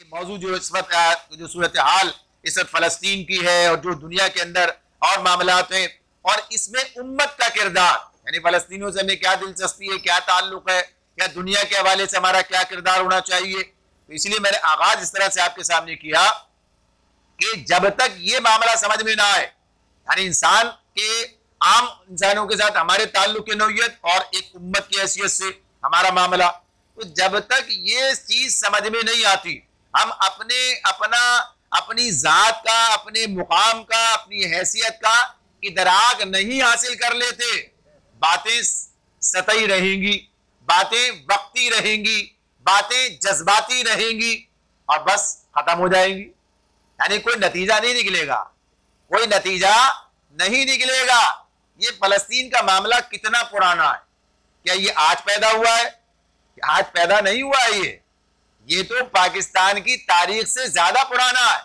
मौजू जो इस वक्त जो सूरत हाल इस वक्त फ़लस्तीन की है और जो दुनिया के अंदर और मामलात हैं, और इसमें उम्मत का किरदार, यानी फ़लस्तीनियों से हमें क्या दिलचस्पी है, क्या ताल्लुक़ है, या दुनिया के हवाले से हमारा क्या किरदार होना चाहिए। तो इसलिए मैंने आगाज़ इस तरह से आपके सामने किया कि जब तक ये मामला समझ में ना आए, यानी इंसान के आम इंसानों के साथ हमारे ताल्लुक़ की नौयत और एक उम्मत की हैसियत से हमारा मामला, तो जब तक ये चीज़ समझ में नहीं आती, हम अपनी ज़ात का, अपने मुकाम का, अपनी हैसियत का इदराक नहीं हासिल कर लेते, बातें सतही रहेंगी, बातें वक्ती रहेंगी, बातें जज्बाती रहेंगी और बस खत्म हो जाएंगी। यानी कोई नतीजा नहीं निकलेगा, कोई नतीजा नहीं निकलेगा। ये फ़लस्तीन का मामला कितना पुराना है? क्या ये आज पैदा हुआ है? आज पैदा नहीं हुआ है। ये तो पाकिस्तान की तारीख से ज्यादा पुराना है।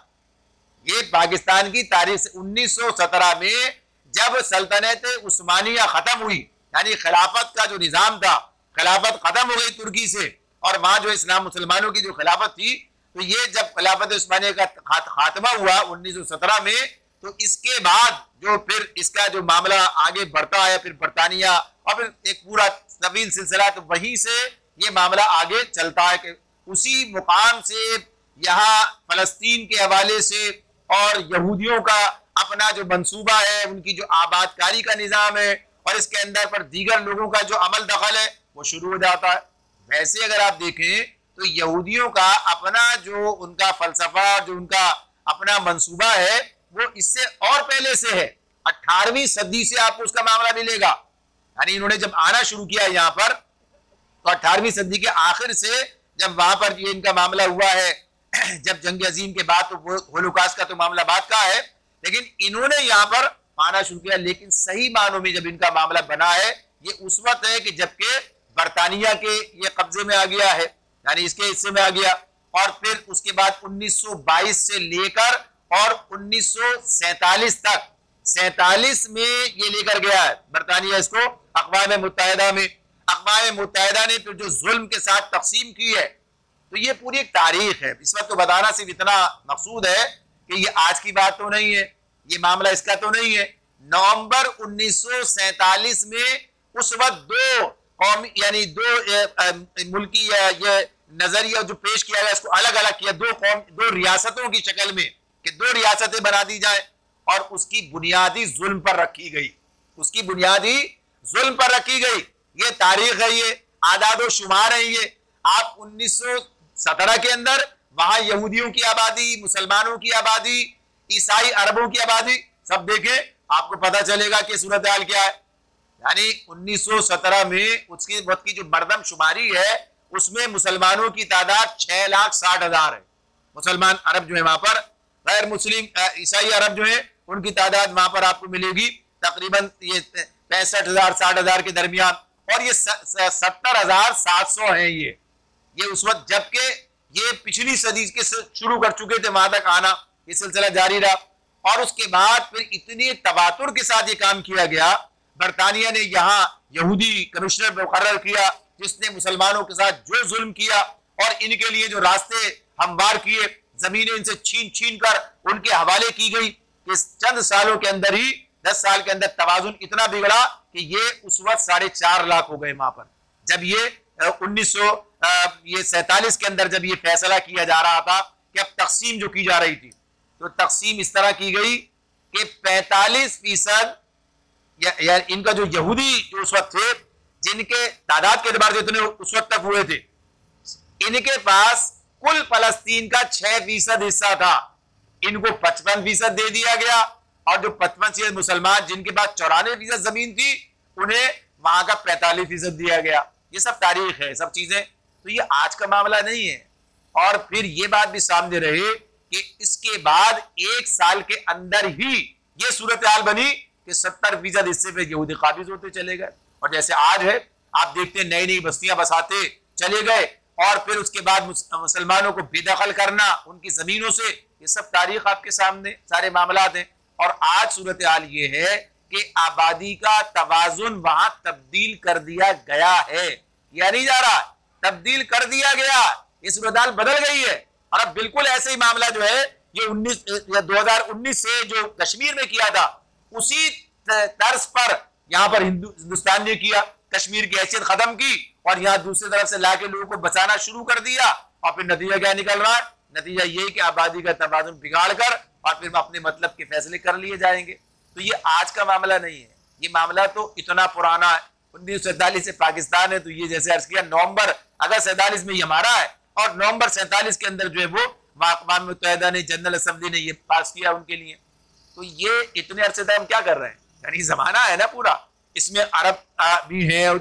ये पाकिस्तान की तारीख से 1917 में जब सल्तनत उस्मानिया खत्म हुई, यानी खिलाफत का जो निजाम था, खिलाफत खत्म हो गई तुर्की से, और वहां जो इस्लाम मुसलमानों की जो खिलाफत थी, तो ये जब खिलाफत उस्मानिया का खात्मा हुआ 1917 में, तो इसके बाद जो फिर इसका जो मामला आगे बढ़ता है, फिर बरतानिया और फिर एक पूरा तवील सिलसिला, तो वहीं से ये मामला आगे चलता है कि उसी मुकाम से यहाँ फ़लस्तीन के हवाले से और यहूदियों का अपना जो मंसूबा है, उनकी जो आबादकारी का निज़ाम है और इसके अंदर पर दीगर लोगों का जो अमल दखल है, वो शुरू हो जाता है। वैसे अगर आप देखें तो यहूदियों का अपना जो उनका फ़लसफ़ा, जो उनका अपना मंसूबा है, वो इससे और पहले से है। 18वीं सदी से आपको उसका मामला मिलेगा। यानी इन्होंने जब आना शुरू किया यहाँ पर, तो 18वीं सदी के आखिर से जब वहां पर ये इनका मामला हुआ है, जब जंग अजीम के बाद, तो होलोकॉस्ट का तो मामला बाद का है, लेकिन इन्होंने यहाँ पर आना शुरू किया। लेकिन सही मानों में जब इनका मामला बना है, ये उस वक्त है कि जबकि बरतानिया के ये कब्जे में आ गया है, यानी इसके हिस्से में आ गया। और फिर उसके बाद 1922 से लेकर और 1947 तक, 47 में ये लेकर गया है बरतानिया इसको अक़वाम मुत्तहिदा में। अक़वाम मुत्तहिदा ने फिर जो जुल्म के साथ तकसीम की है, तो ये पूरी एक तारीख है। इस वक्त तो बताना सिर्फ इतना मकसूद है कि ये आज की बात तो नहीं है, ये मामला इसका तो नहीं है। नवंबर 1947 में उस वक्त दो कौमी, यानी दो मुल्की ये नजरिया जो पेश किया गया, इसको अलग अलग किया, दो रियासतों की शक्ल में, कि दो रियासतें बना दी जाए, और उसकी बुनियादी जुल्म पर रखी गई, उसकी बुनियादी जुल्म पर रखी गई। ये तारीख है, ये आदाद शुमार है। ये आप 1917 के अंदर वहां यहूदियों की आबादी, मुसलमानों की आबादी, ईसाई अरबों की आबादी सब देखें, आपको पता चलेगा कि सूरत हाल क्या है। यानी 1917 में उसकी वक्त की जो मरदम शुमारी है, उसमें मुसलमानों की तादाद 6,60,000 है। मुसलमान अरब जो है वहां पर, गैर मुस्लिम ईसाई अरब जो है, उनकी तादाद वहां पर आपको मिलेगी तकरीबन ये 65,000 60,000 के दरमियान, और ये 70,700 है। ये उस वक्त, जबकि ये पिछली सदी के शुरू कर चुके थे वहां तक आना, ये सिलसिला जारी रहा। और उसके बाद फिर इतनी तवातुर के साथ ये काम किया गया, बरतानिया ने यहाँ यहूदी कमिश्नर मुकर्रर किया, जिसने मुसलमानों के साथ जो जुल्म किया और इनके लिए जो रास्ते हमवार किए, जमीनें इनसे छीन छीन कर उनके हवाले की गई। इस चंद सालों के अंदर ही, 10 साल के अंदर तवाजुन इतना बिगड़ा कि ये उस वक्त 4.5 लाख हो गए वहां पर। जब ये 1947 के अंदर जब ये फैसला किया जा रहा था कि अब तकसीम जो की जा रही थी, तो तकसीम इस तरह की गई कि 45% या इनका जो यहूदी जो उस वक्त थे, जिनके तादाद के एतबार से इतने उस वक्त तक हुए थे, इनके पास कुल फलस्तीन का 6% हिस्सा था। इनको 55% दे दिया गया, और जो 55% मुसलमान जिनके पास 94% जमीन थी, उन्हें वहां का 45% दिया गया। ये सब तारीख है, सब चीजें, तो ये आज का मामला नहीं है। और फिर ये बात भी सामने रहे कि इसके बाद 1 साल के अंदर ही ये सूरत हाल बनी कि 70% हिस्से पे यहूदी काबिज होते चले गए। और जैसे आज है, आप देखते हैं नई नई बस्तियां बसाते चले गए, और फिर उसके बाद मुसलमानों को बेदखल करना उनकी जमीनों से, ये सब तारीख आपके सामने सारे मामलात हैं। और आज सूरत हाल ये है कि आबादी का तवाजुन वहां तब्दील कर दिया गया है, या नहीं जा रहा, तब्दील कर दिया गया, ये सूरत हाल बदल गई है। और अब बिल्कुल ऐसे ही मामला जो है ये 2019 से जो कश्मीर में किया था उसी तर्ज पर यहां पर हिंदुस्तान ने किया, कश्मीर की हैसियत खत्म की और यहां दूसरी तरफ से लाके लोगों को बचाना शुरू कर दिया। और फिर नतीजा क्या निकल रहा है? नतीजा ये कि आबादी का तवाज़ुन बिगाड़ कर और फिर अपने मतलब के फैसले कर लिए जाएंगे। तो ये आज का मामला नहीं है, ये मामला तो इतना पुराना है, 1947 से पाकिस्तान है। तो ये जैसे अर्ज किया नवंबर अगर 47 में ये हमारा है और नवंबर 47 के अंदर जो है वो अक़वाम मुत्तहिदा ने जनरल असेंबली ने ये पास किया उनके लिए। तो ये इतने अरसे तक हम क्या कर रहे हैं? यानी जमाना है ना पूरा, इसमें अरब भी है और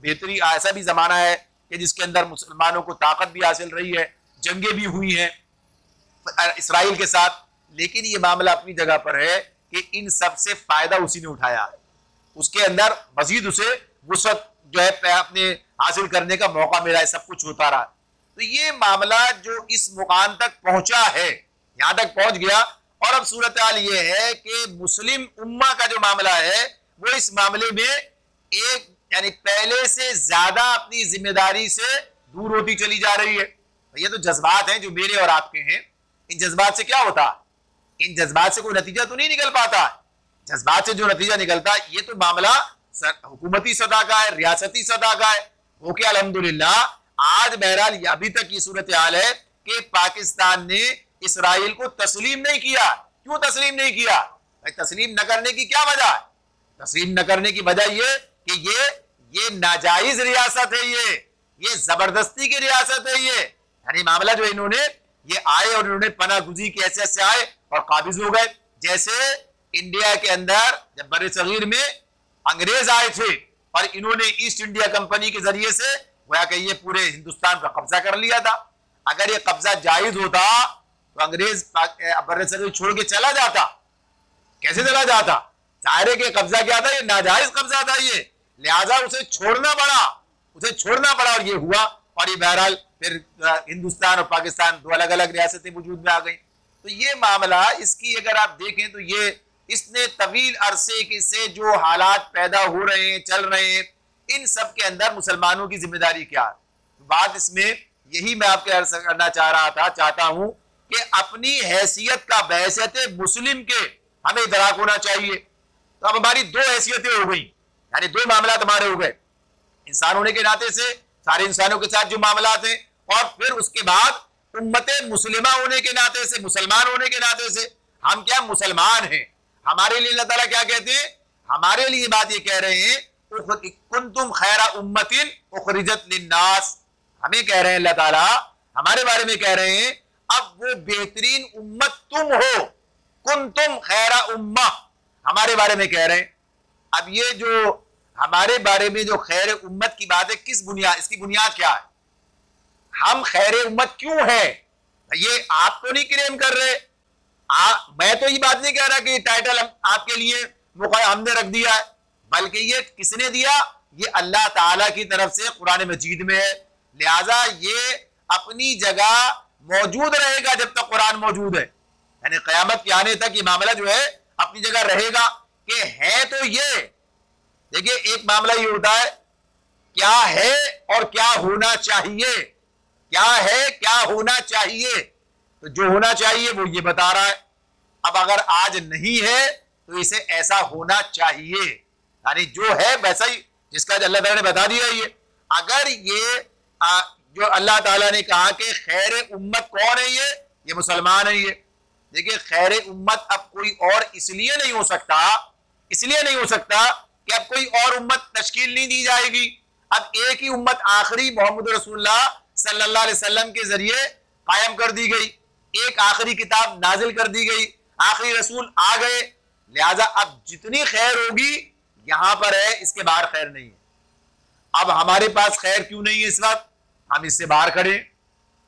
बेहतरी ऐसा भी जमाना है कि जिसके अंदर मुसलमानों को ताकत भी हासिल रही है, जंगें भी हुई हैं इसराइल के साथ। लेकिन ये मामला अपनी जगह पर है कि इन सब से फायदा उसी ने उठाया है, उसके अंदर मजीद उसे वुसअत जो है अपने हासिल करने का मौका मिला है, सब कुछ होता रहा। तो ये मामला जो इस मुकाम तक पहुंचा है, यहां तक पहुंच गया और अब सूरत हाल ये है कि मुस्लिम उम्मा का जो मामला है वो इस मामले में एक यानी पहले से ज्यादा अपनी जिम्मेदारी से दूर होती चली जा रही है। ये तो जज्बात हैं जो मेरे और आपके हैं, इन जज्बात से क्या होता है? इन जज्बात से कोई नतीजा तो नहीं निकल पाता। जज्बात से जो नतीजा निकलता है ये तो मामला हुकूमती सतह का है, रियासती सतह का है। ओके, अल्हम्दुलिल्लाह आज बहरहाल अभी तक ये सूरत हाल है कि पाकिस्तान ने इसराइल को तस्लीम नहीं किया। क्यों तस्लीम नहीं किया? भाई तस्लीम न करने की क्या वजह है? तस्लीम न करने की वजह ये कि ये नाजायज रियासत है, ये जबरदस्ती की रियासत है। ये यानी मामला जो इन्होंने ये आए और इन्होंने पनाह गुज़ी की हैसियत से आए और काबिज हो गए। जैसे इंडिया के अंदर जब बड़े सगीर में अंग्रेज आए थे और इन्होंने ईस्ट इंडिया कंपनी के जरिए से गोया कि ये पूरे हिंदुस्तान पर कब्जा कर लिया था। अगर ये कब्जा जायज होता तो अंग्रेज बड़े सगीर छोड़ के चला जाता। कैसे चला जाता? जाहिर है कि कब्जा क्या था? ये नाजायज कब्जा था ये, लिहाजा उसे छोड़ना पड़ा और ये हुआ। और ये बहरहाल फिर हिंदुस्तान और पाकिस्तान दो अलग अलग रियासतें वजूद में आ गई। तो ये मामला इसकी अगर आप देखें तो ये इसने तवील अरसे से जो हालात पैदा हो रहे हैं, चल रहे हैं, इन सब के अंदर मुसलमानों की जिम्मेदारी क्या है? बात इसमें यही मैं आपके अर्ज करना चाहता हूं कि अपनी हैसियत का बहसियत मुस्लिम के हमें इदराक होना चाहिए। तो अब हमारी दो हैसियतें हो गई, यानी दो मामला हमारे हो गए, इंसान होने के नाते से सारे इंसानों के साथ जो मामला हैं, और फिर उसके बाद उम्मते मुस्लिमा होने के नाते से, मुसलमान होने के नाते से हम क्या मुसलमान हैं। हमारे लिए अल्लाह ताला क्या कहते हैं? हमारे लिए बात ये कह रहे हैं कुंतुम खैरा उम्मतिन उखरिजत लिन्नास। हमें कह रहे हैं अल्लाह ताला, हमारे बारे में कह रहे हैं अब वो बेहतरीन उम्मत तुम हो, कुंतुम खैरा उम्मा, हमारे बारे में कह रहे हैं। अब ये जो हमारे बारे में जो खैर उम्मत की बात है, किस बुनियाद, इसकी बुनियाद क्या है? हम खैर उम्मत क्यों है? ये आप तो नहीं क्लेम कर रहे, मैं तो ये बात नहीं कह रहा कि ये टाइटल आपके लिए हमने रख दिया है, बल्कि ये किसने दिया? ये अल्लाह ताला की तरफ से कुरान मजीद में है। लिहाजा ये अपनी जगह मौजूद रहेगा जब तक कुरान मौजूद है, यानी क़यामत के आने तक ये मामला जो है अपनी जगह रहेगा कि है। तो ये देखिए, एक मामला ये होता है क्या है और क्या होना चाहिए, क्या है क्या होना चाहिए। तो जो होना चाहिए वो ये बता रहा है। अब अगर आज नहीं है तो इसे ऐसा होना चाहिए, यानी जो है वैसा ही, जिसका अल्लाह ताला ने बता दिया। ये अगर ये जो अल्लाह ताला ने कहा कि खैर उम्मत कौन है, ये मुसलमान है। ये देखिए, खैर उम्मत अब कोई और इसलिए नहीं हो सकता कि अब कोई और उम्मत तश्कील नहीं दी जाएगी। अब एक ही उम्मत आखिरी मोहम्मद रसूलुल्लाह सल्लल्लाहु अलैहि वसल्लम के जरिए कायम कर दी गई, एक आखिरी किताब नाजिल कर दी गई, आखिरी रसूल आ गए। लिहाजा अब जितनी खैर होगी यहां पर है, इसके बाहर खैर नहीं है। अब हमारे पास खैर क्यों नहीं है इस वक्त? हम इससे बाहर खड़े,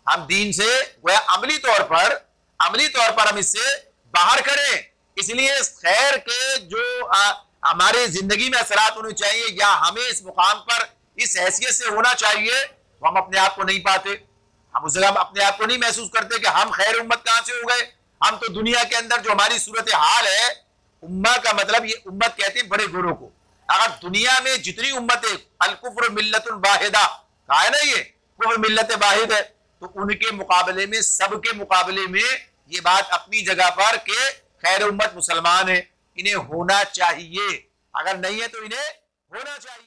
हम दीन से गोया अमली तौर पर हम इससे बाहर खड़े। इसलिए इस खैर के जो हमारे जिंदगी में असरात होने चाहिए या हमें इस मुकाम पर इस हैसियत से होना चाहिए, वो हम अपने आप को नहीं पाते। हम उस जगह अपने आप को नहीं महसूस करते कि हम खैर उम्मत कहां से हो गए। हम तो दुनिया के अंदर जो हमारी सूरत हाल है, उम्मा का मतलब ये उम्मत कहते हैं बड़े गुरों को। अगर दुनिया में जितनी उम्मतें, अल कुफ्र मिल्लतुन वाहिदा कहा है ना, ये कुफ्र मिल्लत वाहिद है, तो उनके मुकाबले में, सबके मुकाबले में ये बात अपनी जगह पर कि खैर उम्मत मुसलमान है, इन्हें होना चाहिए, अगर नहीं है तो इन्हें होना चाहिए।